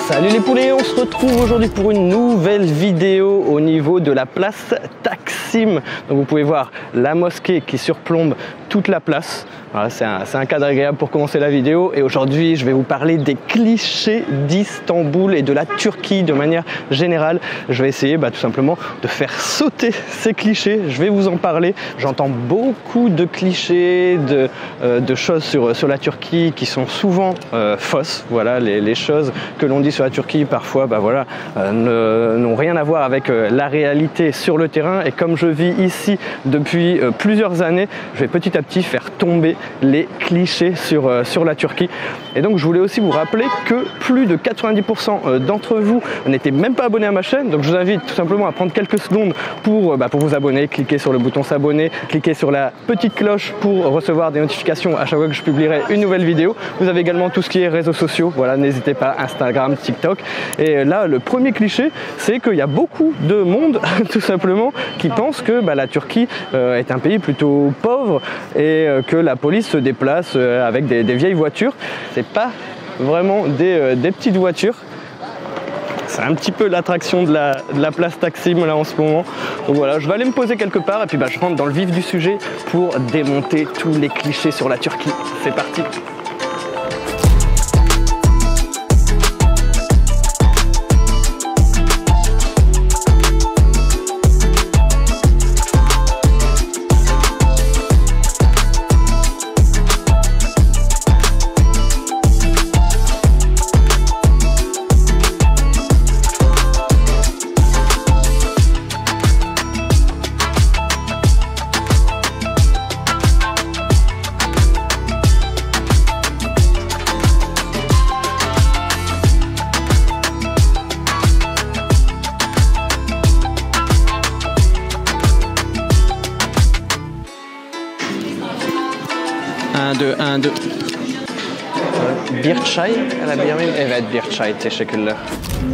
Salut les poulets, on se retrouve aujourd'hui pour une nouvelle vidéo au niveau de la place Taksim. Donc vous pouvez voir la mosquée qui surplombe toute la place. Voilà, c'est un cadre agréable pour commencer la vidéo. Et aujourd'hui, je vais vous parler des clichés d'Istanbul et de la Turquie de manière générale. Je vais essayer tout simplement de faire sauter ces clichés. Je vais vous en parler. J'entends beaucoup de clichés, de choses sur la Turquie qui sont souvent fausses. Voilà, les choses que l'on dit sur la Turquie parfois n'ont rien à voir avec la réalité sur le terrain. Et comme je vis ici depuis plusieurs années, je vais petit à petit faire tomber les clichés sur la Turquie. Et donc je voulais aussi vous rappeler que plus de 90% d'entre vous n'étaient même pas abonnés à ma chaîne. Donc je vous invite tout simplement à prendre quelques secondes pour vous abonner, cliquer sur le bouton s'abonner, cliquer sur la petite cloche pour recevoir des notifications à chaque fois que je publierai une nouvelle vidéo. Vous avez également tout ce qui est réseaux sociaux, voilà, n'hésitez pas, Instagram, TikTok. Et là, le premier cliché, c'est qu'il y a beaucoup de monde tout simplement qui pense que la Turquie est un pays plutôt pauvre et que la police se déplace avec des vieilles voitures. C'est pas vraiment des petites voitures. C'est un petit peu l'attraction de la place Taksim là en ce moment. Donc voilà, je vais aller me poser quelque part et puis je rentre dans le vif du sujet pour démonter tous les clichés sur la Turquie. C'est parti. Un, deux. Bir çay, evet bir çay, teşekkürler.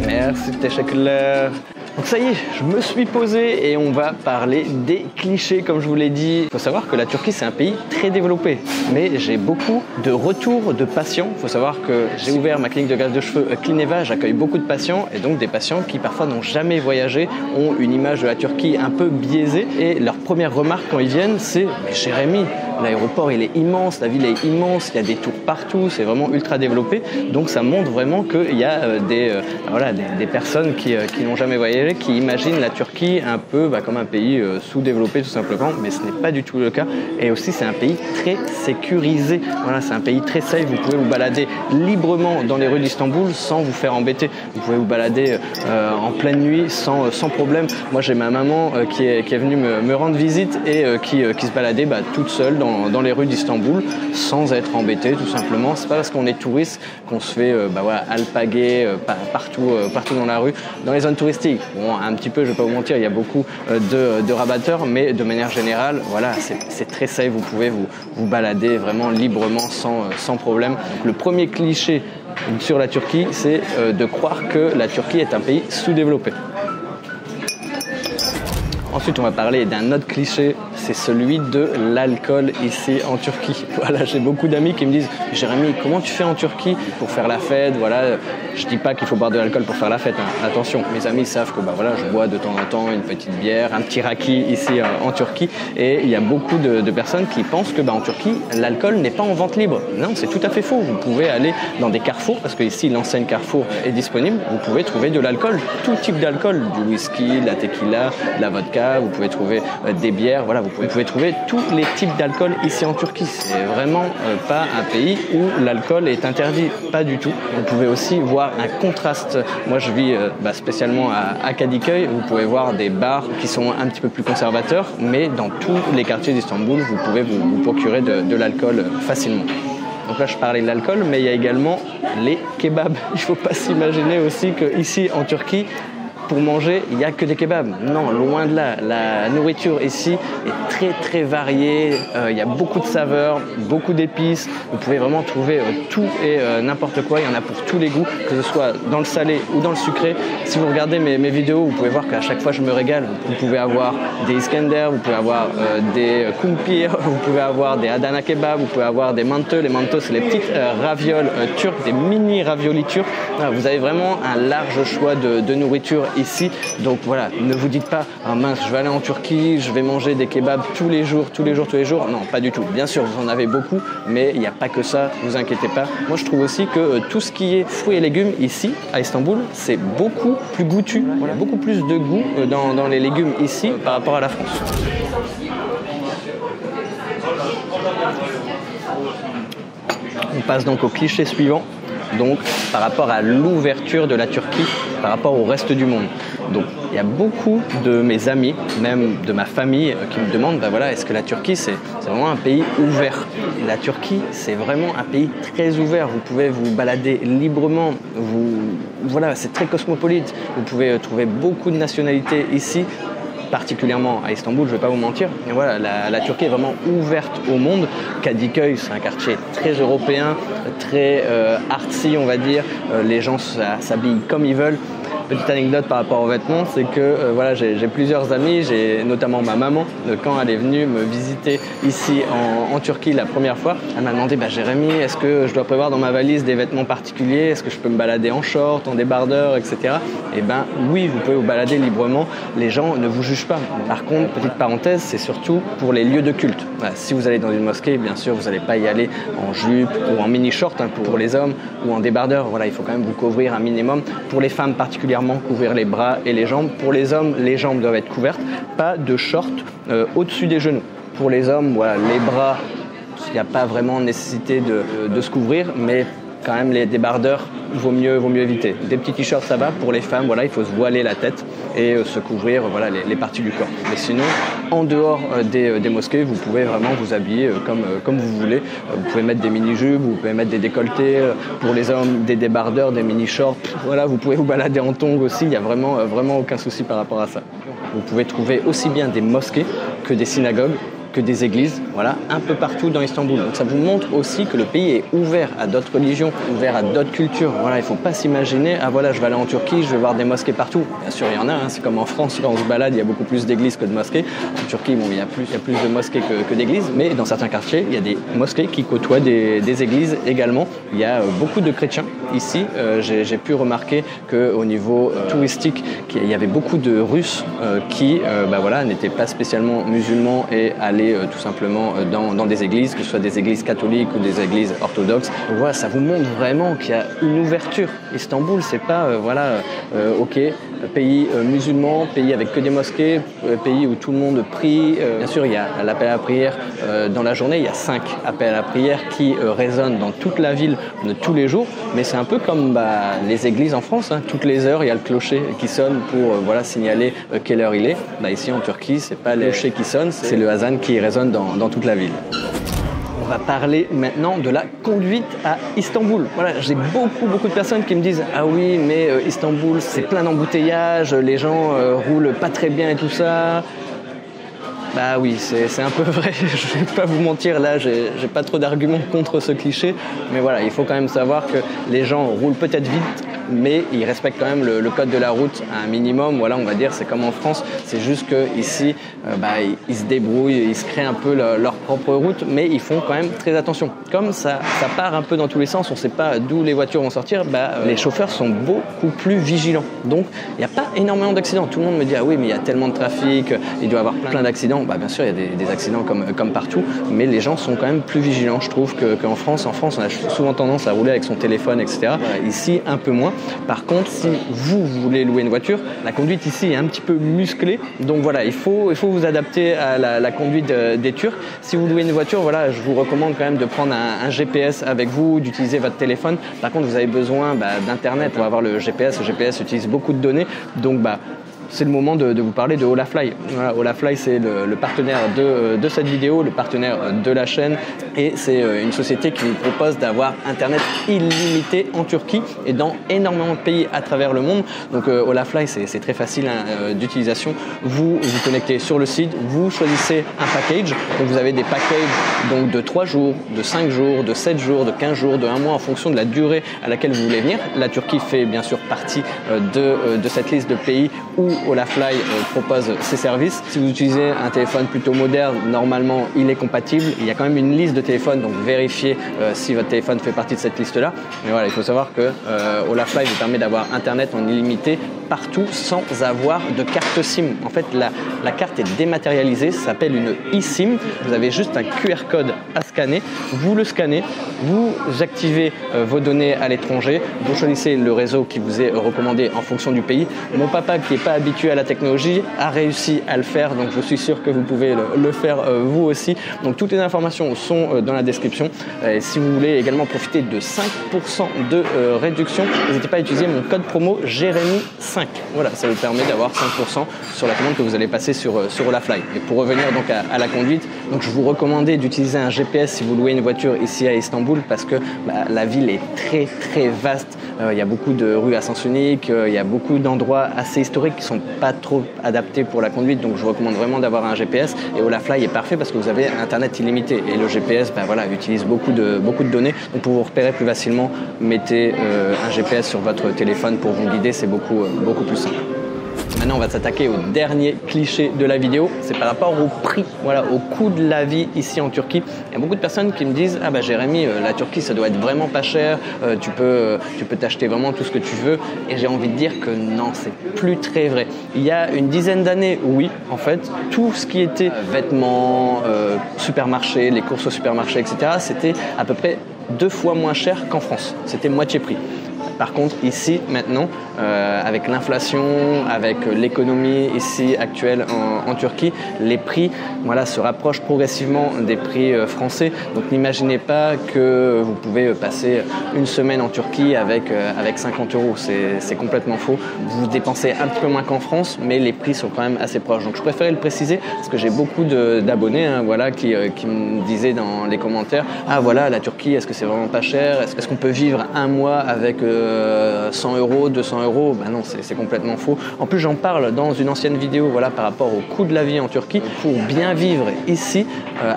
Merci, teşekkürler. Donc ça y est, je me suis posé et on va parler des clichés comme je vous l'ai dit. Il faut savoir que la Turquie c'est un pays très développé, mais j'ai beaucoup de retours de patients. Il faut savoir que j'ai ouvert ma clinique de greffe de cheveux Clineva, j'accueille beaucoup de patients et donc des patients qui parfois n'ont jamais voyagé, ont une image de la Turquie un peu biaisée et leur première remarque quand ils viennent c'est « Mais Jérémy, l'aéroport il est immense, la ville est immense, il y a des tours partout, c'est vraiment ultra développé. » Donc ça montre vraiment qu'il y a des personnes qui n'ont jamais voyagé, qui imaginent la Turquie un peu comme un pays sous-développé tout simplement, mais ce n'est pas du tout le cas. Et aussi c'est un pays très sécurisé. Voilà, c'est un pays très safe. Vous pouvez vous balader librement dans les rues d'Istanbul sans vous faire embêter. Vous pouvez vous balader en pleine nuit sans problème. Moi j'ai ma maman qui est venue me rendre visite et qui se baladait toute seule dans les rues d'Istanbul sans être embêtée tout simplement. C'est pas parce qu'on est touriste qu'on se fait alpaguer partout dans la rue. Dans les zones touristiques, bon, un petit peu, je vais pas vous mentir, il y a beaucoup de rabatteurs, mais de manière générale, voilà, c'est très safe. Vous pouvez vous balader vraiment librement sans problème. Donc, le premier cliché sur la Turquie, c'est de croire que la Turquie est un pays sous-développé. Ensuite, on va parler d'un autre cliché, c'est celui de l'alcool ici en Turquie. Voilà, j'ai beaucoup d'amis qui me disent « Jérémy, comment tu fais en Turquie pour faire la fête ?» Voilà, je dis pas qu'il faut boire de l'alcool pour faire la fête, hein. Attention, mes amis savent que je bois de temps en temps une petite bière, un petit raki ici en Turquie. Et il y a beaucoup de personnes qui pensent que en Turquie, l'alcool n'est pas en vente libre. Non, c'est tout à fait faux. Vous pouvez aller dans des carrefours, parce que ici l'enseigne Carrefour est disponible. Vous pouvez trouver de l'alcool, tout type d'alcool, du whisky, de la tequila, de la vodka. Vous pouvez trouver des bières. Voilà, vous pouvez trouver tous les types d'alcool ici en Turquie. C'est vraiment pas un pays où l'alcool est interdit, pas du tout. Vous pouvez aussi voir un contraste. Moi, je vis spécialement à Kadıköy. Vous pouvez voir des bars qui sont un petit peu plus conservateurs, mais dans tous les quartiers d'Istanbul, vous pouvez vous procurer de l'alcool facilement. Donc là, je parlais de l'alcool, mais il y a également les kebabs. Il ne faut pas s'imaginer aussi qu'ici, en Turquie, pour manger, il n'y a que des kebabs. Non, loin de là. La nourriture ici est très très variée. Il y a beaucoup de saveurs, beaucoup d'épices. Vous pouvez vraiment trouver tout et n'importe quoi. Il y en a pour tous les goûts, que ce soit dans le salé ou dans le sucré. Si vous regardez mes vidéos, vous pouvez voir qu'à chaque fois je me régale. Vous pouvez avoir des Iskender, vous pouvez avoir des kumpir, vous pouvez avoir des Adana kebab, vous pouvez avoir des manteux. Les manteux, c'est les petites ravioles turques, des mini raviolis turcs. Vous avez vraiment un large choix de nourriture ici. Donc voilà, ne vous dites pas ah mince, je vais aller en Turquie, je vais manger des kebabs tous les jours. Non, pas du tout. Bien sûr, vous en avez beaucoup, mais il n'y a pas que ça, ne vous inquiétez pas. Moi, je trouve aussi que tout ce qui est fruits et légumes ici, à Istanbul, c'est beaucoup plus goûtu. Il y a beaucoup plus de goût dans les légumes ici par rapport à la France. On passe donc au cliché suivant. Donc, par rapport à l'ouverture de la Turquie par rapport au reste du monde. Donc, il y a beaucoup de mes amis, même de ma famille, qui me demandent, ben voilà, est-ce que la Turquie, c'est vraiment un pays ouvert? La Turquie, c'est vraiment un pays très ouvert. Vous pouvez vous balader librement. Voilà, c'est très cosmopolite. Vous pouvez trouver beaucoup de nationalités ici, particulièrement à Istanbul, je ne vais pas vous mentir. Et voilà, la Turquie est vraiment ouverte au monde. Kadıköy, c'est un quartier très européen, très artsy, on va dire. Les gens s'habillent comme ils veulent. Petite anecdote par rapport aux vêtements, c'est que voilà, j'ai plusieurs amis, j'ai notamment ma maman, quand elle est venue me visiter ici en Turquie la première fois, elle m'a demandé Jérémy, est-ce que je dois prévoir dans ma valise des vêtements particuliers, est-ce que je peux me balader en short, en débardeur, etc. Et ben oui, vous pouvez vous balader librement, les gens ne vous jugent pas. Par contre, petite parenthèse, c'est surtout pour les lieux de culte. Voilà, si vous allez dans une mosquée, bien sûr, vous n'allez pas y aller en jupe ou en mini-short pour les hommes ou en débardeur. Voilà, il faut quand même vous couvrir un minimum. Pour les femmes particulièrement, couvrir les bras et les jambes. Pour les hommes, les jambes doivent être couvertes. Pas de short au-dessus des genoux. Pour les hommes, voilà, les bras, il n'y a pas vraiment nécessité de se couvrir, mais quand même les débardeurs, vaut mieux éviter. Des petits t-shirts, ça va. Pour les femmes, voilà, il faut se voiler la tête et se couvrir voilà, les parties du corps. Mais sinon, en dehors des mosquées, vous pouvez vraiment vous habiller comme vous voulez. Vous pouvez mettre des mini-jupes, vous pouvez mettre des décolletés. Pour les hommes, des débardeurs, des mini-shorts. Voilà, vous pouvez vous balader en tongs aussi. Il n'y a vraiment aucun souci par rapport à ça. Vous pouvez trouver aussi bien des mosquées que des synagogues, que des églises, voilà, un peu partout dans Istanbul. Donc ça vous montre aussi que le pays est ouvert à d'autres religions, ouvert à d'autres cultures. Voilà, il ne faut pas s'imaginer, ah voilà, je vais aller en Turquie, je vais voir des mosquées partout. Bien sûr, il y en a, hein, c'est comme en France, quand on se balade, il y a beaucoup plus d'églises que de mosquées. En Turquie, bon, il y a plus de mosquées que d'églises, mais dans certains quartiers, il y a des mosquées qui côtoient des églises également. Il y a beaucoup de chrétiens ici. J'ai pu remarquer qu'au niveau touristique, il y avait beaucoup de Russes qui voilà, n'étaient pas spécialement musulmans et allaient tout simplement dans des églises, que ce soit des églises catholiques ou des églises orthodoxes. Donc voilà, ça vous montre vraiment qu'il y a une ouverture. Istanbul, c'est pas ok, pays musulman, pays avec que des mosquées, pays où tout le monde prie. Bien sûr, il y a l'appel à la prière dans la journée, il y a 5 appels à la prière qui résonnent dans toute la ville de tous les jours, mais c'est un peu comme les églises en France, hein. Toutes les heures, il y a le clocher qui sonne pour signaler quelle heure il est. Ici en Turquie, c'est pas le clocher qui sonne, c'est le azan qui résonne dans toute la ville. On va parler maintenant de la conduite à Istanbul. Voilà, j'ai beaucoup de personnes qui me disent « Ah oui, mais Istanbul, c'est plein d'embouteillages, les gens roulent pas très bien et tout ça. » Bah oui, c'est un peu vrai, je vais pas vous mentir, là j'ai pas trop d'arguments contre ce cliché, mais voilà, il faut quand même savoir que les gens roulent peut-être vite, mais ils respectent quand même le code de la route à un minimum. Voilà, on va dire, c'est comme en France, c'est juste qu'ici, ils se débrouillent, ils se créent un peu leur propre route, mais ils font quand même très attention. Comme ça part un peu dans tous les sens, on ne sait pas d'où les voitures vont sortir, les chauffeurs sont beaucoup plus vigilants. Donc, il n'y a pas énormément d'accidents. Tout le monde me dit « Ah oui, mais il y a tellement de trafic, il doit y avoir plein d'accidents. » Bien sûr, il y a des accidents comme partout, mais les gens sont quand même plus vigilants, je trouve, qu'en France. En France, on a souvent tendance à rouler avec son téléphone, etc. Voilà, ici, un peu moins. Par contre, si vous voulez louer une voiture, la conduite ici est un petit peu musclée. Donc voilà, il faut vous adapter à la conduite des Turcs. Si vous louez une voiture, voilà, je vous recommande quand même de prendre un GPS avec vous, d'utiliser votre téléphone. Par contre, vous avez besoin d'Internet pour avoir le GPS. Le GPS utilise beaucoup de données. Donc c'est le moment de vous parler de Holafly. Voilà, Holafly, c'est le partenaire de cette vidéo, le partenaire de la chaîne, et c'est une société qui vous propose d'avoir Internet illimité en Turquie et dans énormément de pays à travers le monde. Donc Holafly, c'est très facile d'utilisation. Vous vous connectez sur le site, vous choisissez un package. Donc vous avez des packages donc, de 3 jours, de 5 jours, de 7 jours, de 15 jours, de 1 mois en fonction de la durée à laquelle vous voulez venir. La Turquie fait bien sûr partie de cette liste de pays où Holafly propose ses services. Si vous utilisez un téléphone plutôt moderne, normalement il est compatible. Il y a quand même une liste de téléphones, donc vérifiez si votre téléphone fait partie de cette liste-là. Mais voilà, il faut savoir que Holafly vous permet d'avoir Internet en illimité partout sans avoir de carte SIM. En fait, la carte est dématérialisée, ça s'appelle une eSIM. Vous avez juste un QR code à scanner. Vous le scannez, vous activez vos données à l'étranger, vous choisissez le réseau qui vous est recommandé en fonction du pays. Mon papa, qui n'est pas habitué à la technologie, a réussi à le faire, donc je suis sûr que vous pouvez le faire vous aussi. Donc toutes les informations sont dans la description. Et si vous voulez également profiter de 5% de réduction, n'hésitez pas à utiliser mon code promo Jérémy5. Voilà, ça vous permet d'avoir 5% sur la commande que vous allez passer sur Holafly. Et pour revenir donc à la conduite, donc je vous recommandais d'utiliser un GPS si vous louez une voiture ici à Istanbul, parce que la ville est très très vaste. Il y a beaucoup de rues à sens unique, il y a beaucoup d'endroits assez historiques qui ne sont pas trop adaptés pour la conduite, donc je vous recommande vraiment d'avoir un GPS. Et Holafly est parfait parce que vous avez Internet illimité, et le GPS voilà, utilise beaucoup de données, donc pour vous repérer plus facilement, mettez un GPS sur votre téléphone pour vous guider, c'est beaucoup plus simple. Maintenant, on va s'attaquer au dernier cliché de la vidéo, c'est par rapport au prix, voilà, au coût de la vie ici en Turquie. Il y a beaucoup de personnes qui me disent « Ah bah Jérémy, la Turquie ça doit être vraiment pas cher, tu peux t'acheter vraiment tout ce que tu veux » et j'ai envie de dire que non, c'est plus très vrai. Il y a une dizaine d'années, oui, en fait, tout ce qui était vêtements, supermarché, les courses au supermarché, etc., c'était à peu près 2 fois moins cher qu'en France, c'était moitié prix. Par contre, ici, maintenant, avec l'inflation, avec l'économie ici actuelle en Turquie, les prix se rapprochent progressivement des prix français. Donc n'imaginez pas que vous pouvez passer une semaine en Turquie avec 50 €. C'est complètement faux. Vous dépensez un petit peu moins qu'en France, mais les prix sont quand même assez proches. Donc je préférais le préciser parce que j'ai beaucoup d'abonnés qui me disaient dans les commentaires « Ah voilà, la Turquie, est-ce que c'est vraiment pas cher? Est-ce qu'on peut vivre un mois avec 100 €, 200 €, ben non, c'est complètement faux. En plus, j'en parle dans une ancienne vidéo par rapport au coût de la vie en Turquie. Pour bien vivre ici,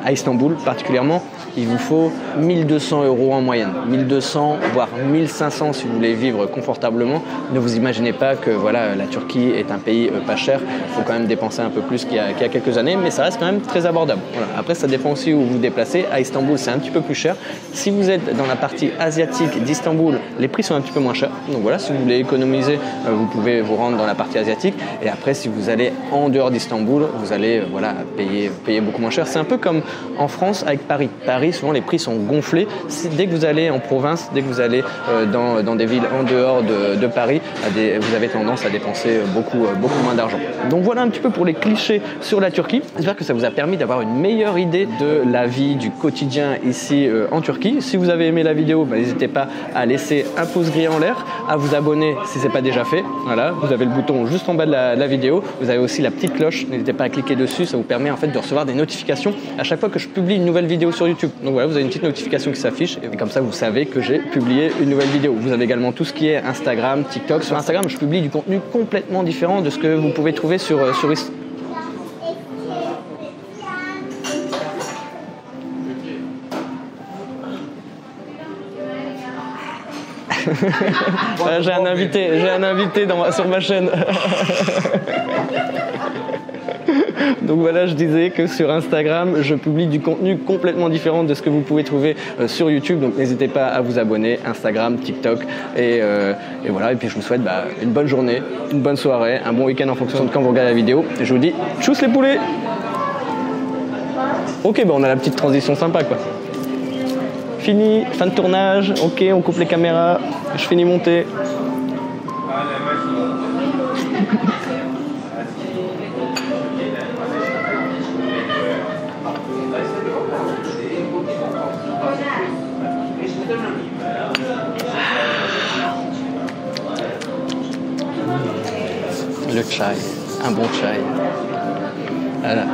à Istanbul particulièrement, il vous faut 1200 € en moyenne. 1200, voire 1500 si vous voulez vivre confortablement. Ne vous imaginez pas que la Turquie est un pays pas cher. Il faut quand même dépenser un peu plus qu'il y a quelques années, mais ça reste quand même très abordable. Voilà. Après, ça dépend aussi où vous vous déplacez. À Istanbul, c'est un petit peu plus cher. Si vous êtes dans la partie asiatique d'Istanbul, les prix sont un petit peu moins chers. Donc voilà, si vous voulez économiser, vous pouvez vous rendre dans la partie asiatique. Et après, si vous allez en dehors d'Istanbul, vous allez payer beaucoup moins cher. C'est un peu comme en France avec Paris. Paris, souvent les prix sont gonflés. Dès que vous allez en province, dès que vous allez dans des villes en dehors de Paris, vous avez tendance à dépenser beaucoup moins d'argent. Donc voilà un petit peu pour les clichés sur la Turquie. J'espère que ça vous a permis d'avoir une meilleure idée de la vie, du quotidien ici en Turquie. Si vous avez aimé la vidéo, n'hésitez pas à laisser un pouce gris en l'air, à vous abonner si ce n'est pas déjà fait. Voilà, vous avez le bouton juste en bas de la vidéo. Vous avez aussi la petite cloche, n'hésitez pas à cliquer dessus, ça vous permet en fait de recevoir des notifications à chaque fois que je publie une nouvelle vidéo sur YouTube. Donc voilà, vous avez une petite notification qui s'affiche et comme ça vous savez que j'ai publié une nouvelle vidéo. Vous avez également tout ce qui est Instagram, TikTok. Sur Instagram, je publie du contenu complètement différent de ce que vous pouvez trouver sur j'ai un invité sur ma chaîne. Donc voilà, je disais que sur Instagram, je publie du contenu complètement différent de ce que vous pouvez trouver sur YouTube. Donc n'hésitez pas à vous abonner, Instagram, TikTok. Et voilà, et puis je vous souhaite une bonne journée, une bonne soirée, un bon week-end en fonction de quand vous regardez la vidéo. Et je vous dis, tchuss les poulets! Ok, on a la petite transition sympa quoi. Fini, fin de tournage, ok, on coupe les caméras, je finis monter. Le chai. un bon chai. Voilà.